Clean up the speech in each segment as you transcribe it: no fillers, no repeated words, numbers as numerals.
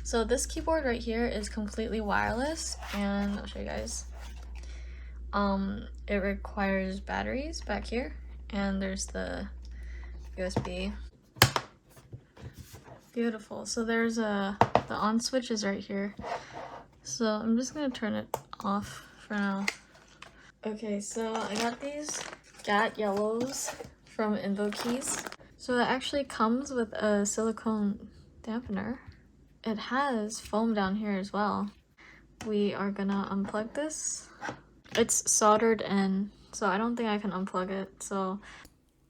So this keyboard right here is completely wireless, and I'll show you guys. It requires batteries back here, and there's the USB. Beautiful. So there's the on switch is right here. So I'm just gonna turn it off for now. Okay, so I got these GAT yellows from Keys. So it actually comes with a silicone dampener. It has foam down here as well. We are gonna unplug this. It's soldered in, so I don't think I can unplug it. So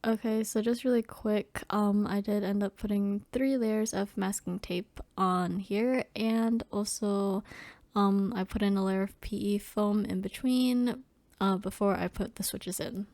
okay, so just really quick, I did end up putting 3 layers of masking tape on here, and also I put in a layer of PE foam in between before I put the switches in.